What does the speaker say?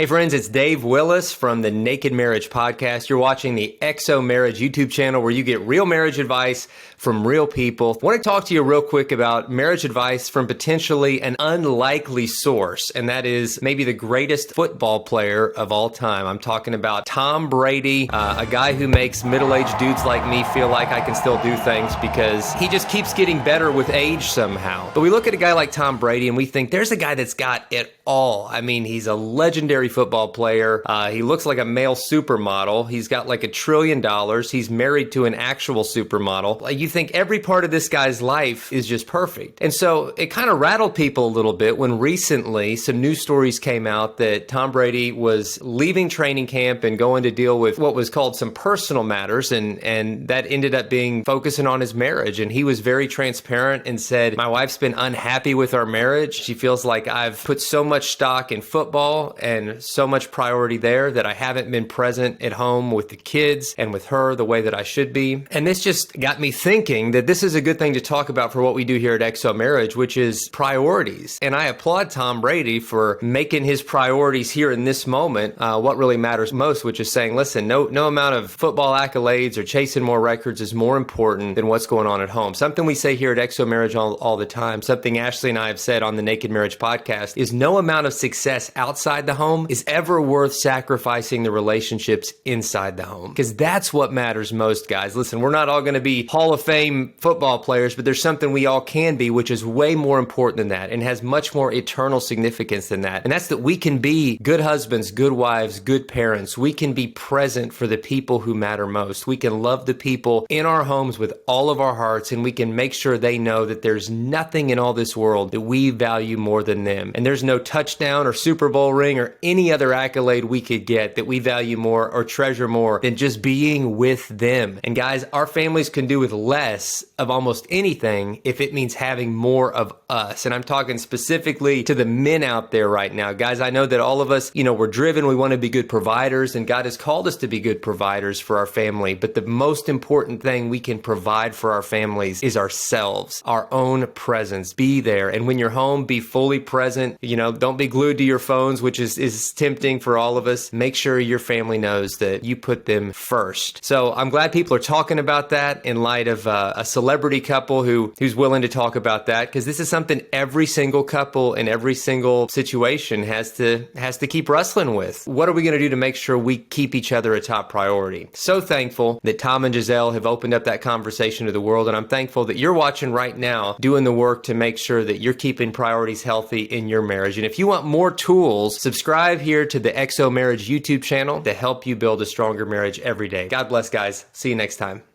Hey friends, it's Dave Willis from the Naked Marriage Podcast. You're watching the XO Marriage YouTube channel where you get real marriage advice from real people. I want to talk to you real quick about marriage advice from potentially an unlikely source, and that is maybe the greatest football player of all time. I'm talking about Tom Brady, a guy who makes middle-aged dudes like me feel like I can still do things because he just keeps getting better with age somehow. But we look at a guy like Tom Brady and we think there's a guy that's got it all. I mean, he's a legendary football player. He looks like a male supermodel. He's got like $1 trillion. He's married to an actual supermodel. You think every part of this guy's life is just perfect. And so it kind of rattled people a little bit when recently some news stories came out that Tom Brady was leaving training camp and going to deal with what was called some personal matters. And that ended up being focusing on his marriage. And he was very transparent and said, my wife's been unhappy with our marriage. She feels like I've put so much stock in football and so much priority there that I haven't been present at home with the kids and with her the way that I should be. And this just got me thinking that this is a good thing to talk about for what we do here at XO Marriage, which is priorities. And I applaud Tom Brady for making his priorities here in this moment what really matters most, which is saying, listen, no amount of football accolades or chasing more records is more important than what's going on at home. Something we say here at XO Marriage all the time, something Ashley and I have said on the Naked Marriage Podcast, is no amount of success outside the home is ever worth sacrificing the relationships inside the home. Because that's what matters most, guys. Listen, we're not all going to be Hall of Fame football players, but there's something we all can be, which is way more important than that and has much more eternal significance than that. And that's that we can be good husbands, good wives, good parents. We can be present for the people who matter most. We can love the people in our homes with all of our hearts, and we can make sure they know that there's nothing in all this world that we value more than them. And there's no touchdown or Super Bowl ring or any other accolade we could get that we value more or treasure more than just being with them. And guys, our families can do with less of almost anything if it means having more of us. And I'm talking specifically to the men out there right now. Guys, I know that all of us, we're driven. We want to be good providers, and God has called us to be good providers for our family. But the most important thing we can provide for our families is ourselves, our own presence. Be there. And when you're home, be fully present. Don't be glued to your phones, which is tempting for all of us. Make sure your family knows that you put them first. So I'm glad people are talking about that in light of a celebrity couple who's willing to talk about that, because this is something every single couple in every single situation has to keep wrestling with. What are we going to do to make sure we keep each other a top priority? So thankful that Tom and Giselle have opened up that conversation to the world, and I'm thankful that you're watching right now doing the work to make sure that you're keeping priorities healthy in your marriage. And if you want more tools, subscribe here to the XO Marriage YouTube channel to help you build a stronger marriage every day. God bless, guys. See you next time.